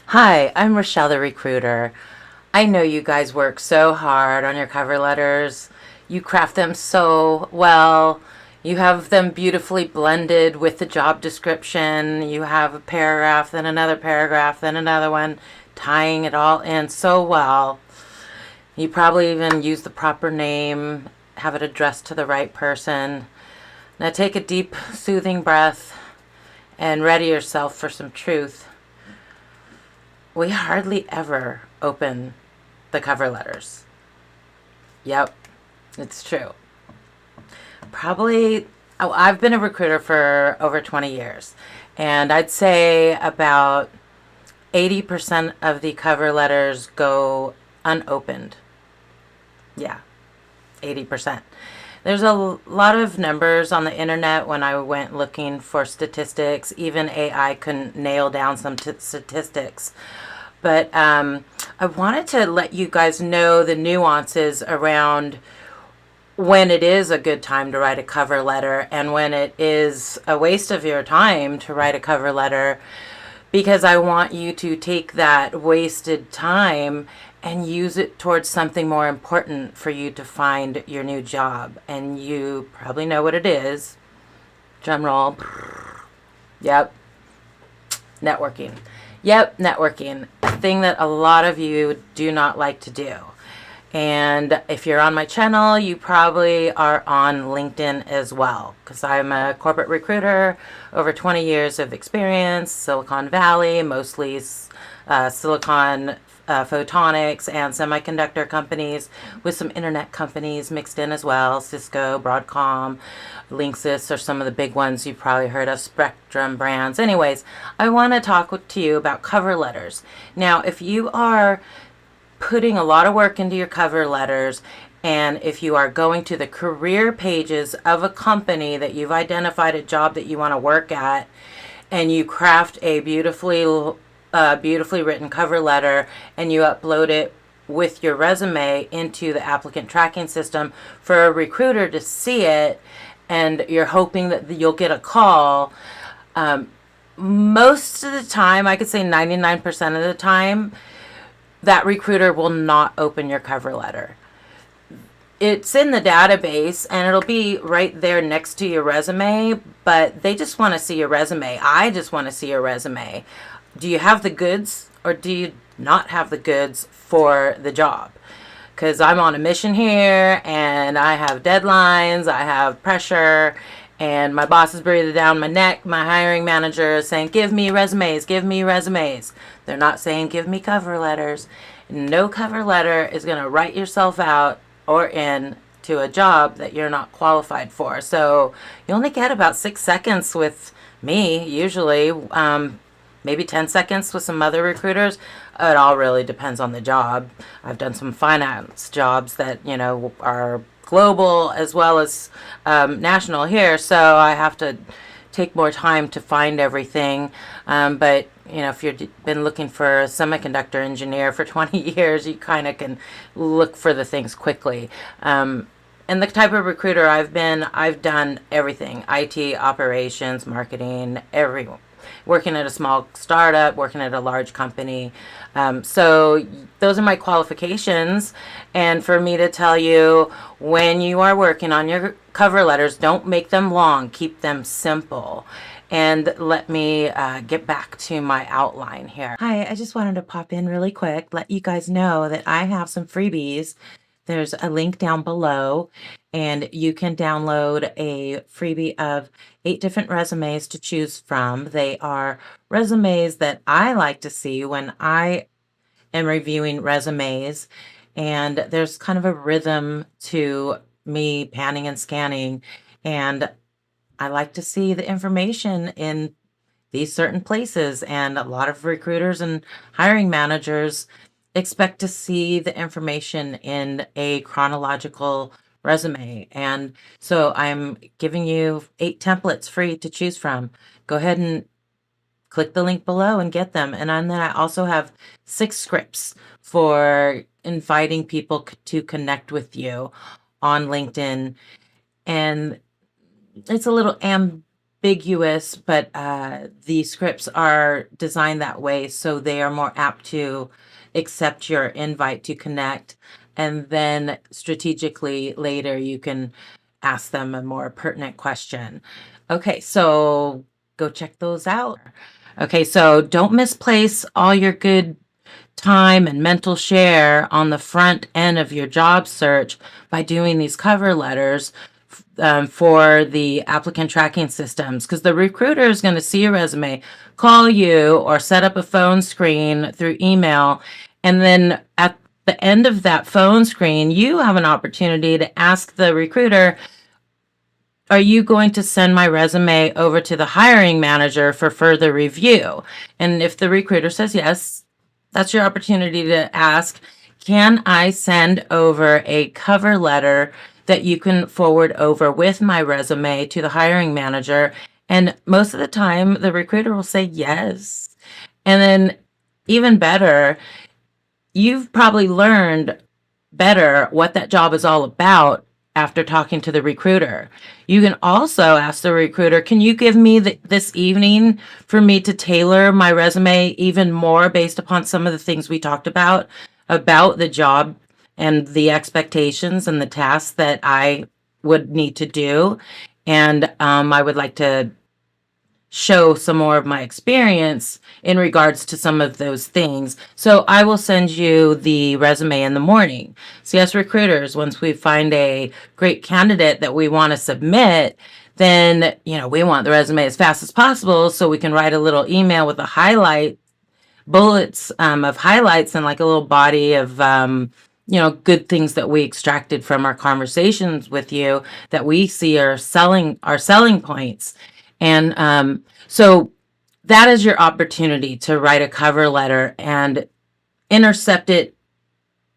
Hi, I'm Rachelle the recruiter. I know you guys work so hard on your cover letters. You craft them so well. You have them beautifully blended with the job description. You have a paragraph, then another paragraph, then another one, tying it all in so well. You probably even use the proper name, have it addressed to the right person. Now take a deep, soothing breath and ready yourself for some truth. We hardly ever open the cover letters. Yep, it's true. I've been a recruiter for over 20 years, and I'd say about 80% of the cover letters go unopened. Yeah, 80%. There's a lot of numbers on the internet when I went looking for statistics. Even AI couldn't nail down some statistics. But I wanted to let you guys know the nuances around when it is a good time to write a cover letter and when it is a waste of your time to write a cover letter, because I want you to take that wasted time and use it towards something more important for you to find your new job. And you probably know what it is. Drum roll. Yep. Networking. Yep, networking. A thing that a lot of you do not like to do. And if you're on my channel, you probably are on LinkedIn as well, because I'm a corporate recruiter, over 20 years of experience, Silicon Valley, mostly silicon photonics and semiconductor companies, with some internet companies mixed in as well. Cisco, Broadcom, Linksys are some of the big ones you've probably heard of, Spectrum brands. Anyways, I want to talk to you about cover letters. Now, if you are putting a lot of work into your cover letters, and if you are going to the career pages of a company that you've identified a job that you want to work at, and you craft a beautifully written cover letter and you upload it with your resume into the applicant tracking system for a recruiter to see it, and you're hoping that you'll get a call, most of the time, I could say 99% of the time, that recruiter will not open your cover letter. It's in the database and it'll be right there next to your resume, but they just want to see your resume. I just want to see your resume. Do you have the goods or do you not have the goods for the job? Because I'm on a mission here and I have deadlines, I have pressure, and my boss is breathing down my neck. My hiring manager is saying, give me resumes, give me resumes. They're not saying, give me cover letters. No cover letter is going to write yourself out or in to a job that you're not qualified for. So you only get about 6 seconds with me, usually, maybe 10 seconds with some other recruiters. It all really depends on the job. I've done some finance jobs that, are global as well as national here, so I have to take more time to find everything. But if you've been looking for a semiconductor engineer for 20 years, you kind of can look for the things quickly. And the type of recruiter I've done everything: IT, operations, marketing, everyone. Working at a small startup, working at a large company. So those are my qualifications. And for me to tell you, when you are working on your cover letters, don't make them long. Keep them simple. And let me get back to my outline here. Hi, I just wanted to pop in really quick, let you guys know that I have some freebies. There's a link down below, and you can download a freebie of 8 different resumes to choose from. They are resumes that I like to see when I am reviewing resumes, and there's kind of a rhythm to me panning and scanning, and I like to see the information in these certain places, and a lot of recruiters and hiring managers expect to see the information in a chronological resume. And so I'm giving you 8 templates free to choose from. Go ahead and click the link below and get them. And then I also have 6 scripts for inviting people to connect with you on LinkedIn. And it's a little ambiguous, but the scripts are designed that way so they are more apt to accept your invite to connect. And then strategically later, you can ask them a more pertinent question. Okay, so go check those out. Okay, so don't misplace all your good time and mental share on the front end of your job search by doing these cover letters for the applicant tracking systems, because the recruiter is going to see your resume, call you, or set up a phone screen through email. And then at the end of that phone screen, you have an opportunity to ask the recruiter, are you going to send my resume over to the hiring manager for further review? And if the recruiter says yes, that's your opportunity to ask, can I send over a cover letter that you can forward over with my resume to the hiring manager? And most of the time, the recruiter will say yes. And then, even better, you've probably learned better what that job is all about after talking to the recruiter. You can also ask the recruiter, can you give me this evening for me to tailor my resume even more based upon some of the things we talked about the job and the expectations and the tasks that I would need to do. And I would like to show some more of my experience in regards to some of those things. So I will send you the resume in the morning. So yes, recruiters, once we find a great candidate that we want to submit, then, we want the resume as fast as possible so we can write a little email with a bullets of highlights and like a little body of, good things that we extracted from our conversations with you that we see are selling points. And so that is your opportunity to write a cover letter and intercept it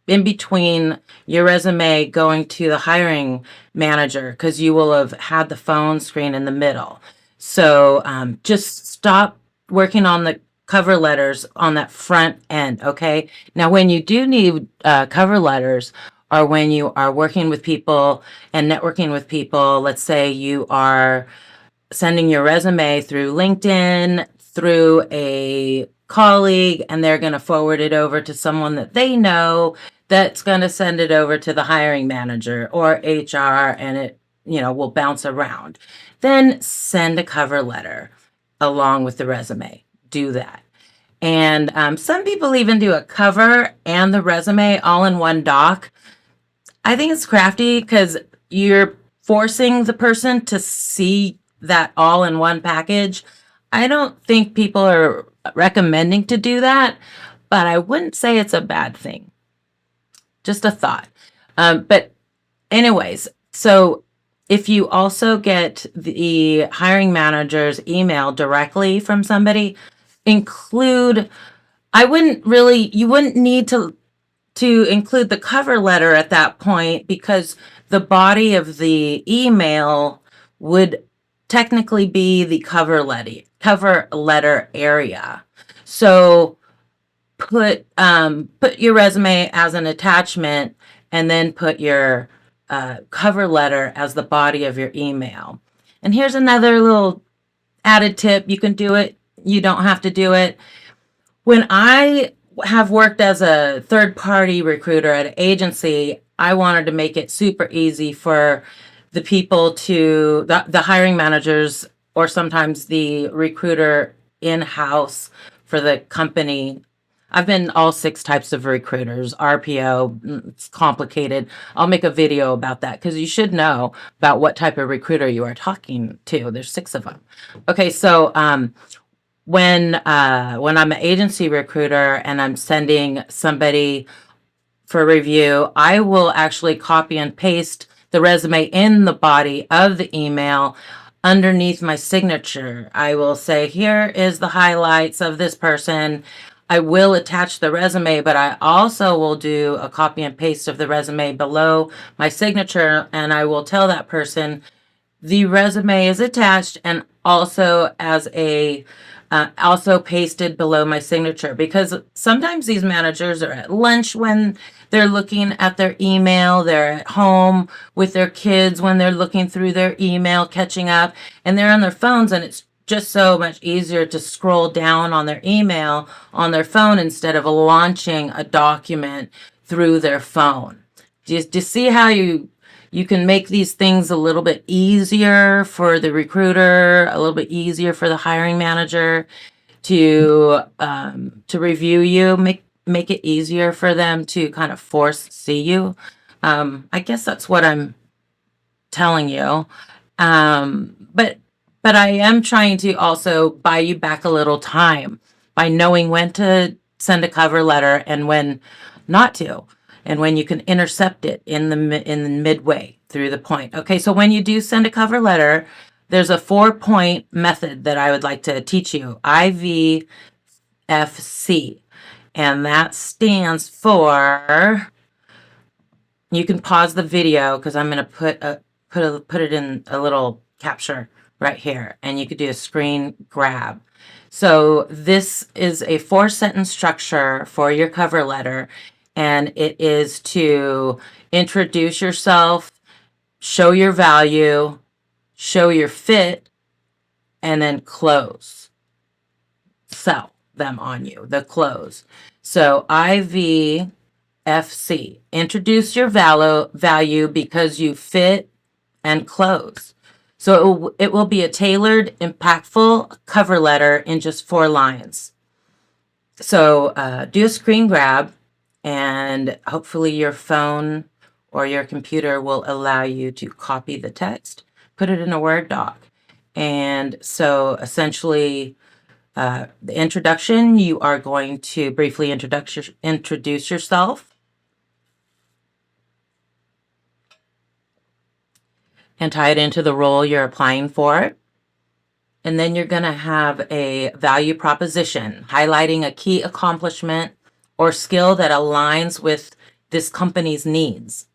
in between your resume going to the hiring manager, because you will have had the phone screen in the middle. So just stop working on the cover letters on that front end, okay? Now, when you do need cover letters, or when you are working with people and networking with people, let's say you are sending your resume through LinkedIn, through a colleague, and they're going to forward it over to someone that they know that's going to send it over to the hiring manager or HR, and it, will bounce around. Then send a cover letter along with the resume. Do that. And some people even do a cover and the resume all in one doc. I think it's crafty because you're forcing the person to see that all in one package. I don't think people are recommending to do that, but I wouldn't say it's a bad thing. Just a thought. But anyways, so if you also get the hiring manager's email directly from somebody, you wouldn't need to include the cover letter at that point, because the body of the email would technically be the cover letter area. So put your resume as an attachment, and then put your cover letter as the body of your email. And here's another little added tip. You can do it. You don't have to do it. When I have worked as a third-party recruiter at an agency, I wanted to make it super easy for the people the hiring managers, or sometimes the recruiter in-house for the company. I've been all 6 types of recruiters, RPO, it's complicated. I'll make a video about that, because you should know about what type of recruiter you are talking to. There's 6 of them. Okay, so when I'm an agency recruiter and I'm sending somebody for review, I will actually copy and paste the resume in the body of the email underneath my signature. I will say, here is the highlights of this person. I will attach the resume, but I also will do a copy and paste of the resume below my signature, and I will tell that person the resume is attached, and also as a also pasted below my signature, because sometimes these managers are at lunch when they're looking at their email, they're at home with their kids when they're looking through their email, catching up, and they're on their phones, and it's just so much easier to scroll down on their email on their phone instead of launching a document through their phone. Do you see how you can make these things a little bit easier for the recruiter, a little bit easier for the hiring manager to review you, make it easier for them to kind of see you. I guess that's what I'm telling you. But I am trying to also buy you back a little time by knowing when to send a cover letter and when not to, and when you can intercept it in the midway through the point. Okay, so when you do send a cover letter, there's a 4-point method that I would like to teach you, IVFC, and that stands for, you can pause the video because I'm going to put it in a little capture right here, and you could do a screen grab. So this is a 4-sentence structure for your cover letter, and it is to introduce yourself, show your value, show your fit, and then close. Sell them on you, the close. So IVFC, introduce your value because you fit and close. So it will be a tailored, impactful cover letter in just 4 lines. So do a screen grab, and hopefully your phone or your computer will allow you to copy the text, put it in a Word doc. And so essentially, the introduction, you are going to briefly introduce yourself, and tie it into the role you're applying for. And then you're going to have a value proposition highlighting a key accomplishment or skill that aligns with this company's needs.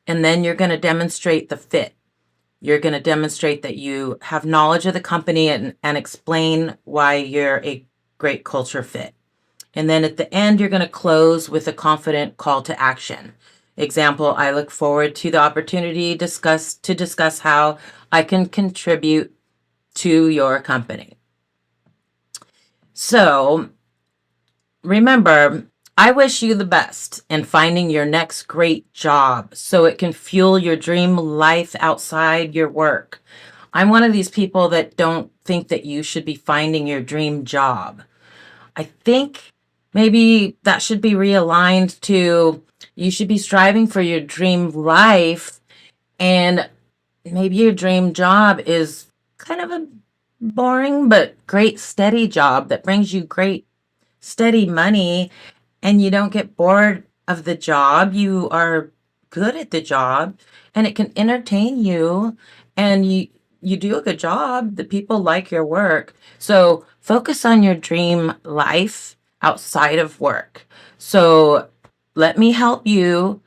And then you're going to demonstrate the fit. You're going to demonstrate that you have knowledge of the company and explain why you're a great culture fit. And then at the end, you're going to close with a confident call to action. Example, I look forward to the opportunity to discuss how I can contribute to your company. So remember, I wish you the best in finding your next great job so it can fuel your dream life outside your work. I'm one of these people that don't think that you should be finding your dream job. I think maybe that should be realigned to, you should be striving for your dream life, and maybe your dream job is kind of a boring but great steady job that brings you great steady money, and you don't get bored of the job. You are good at the job, and it can entertain you, and you do a good job. The people like your work. So focus on your dream life outside of work. So let me help you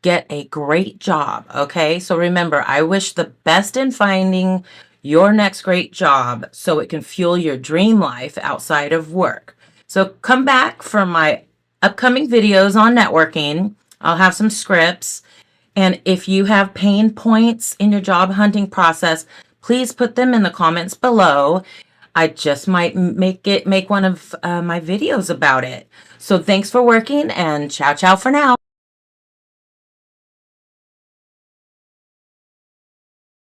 get a great job, okay? So remember, I wish the best in finding your next great job so it can fuel your dream life outside of work. So come back for my upcoming videos on networking. I'll have some scripts. And if you have pain points in your job hunting process, please put them in the comments below. I just might make one of my videos about it. So thanks for working, and ciao for now.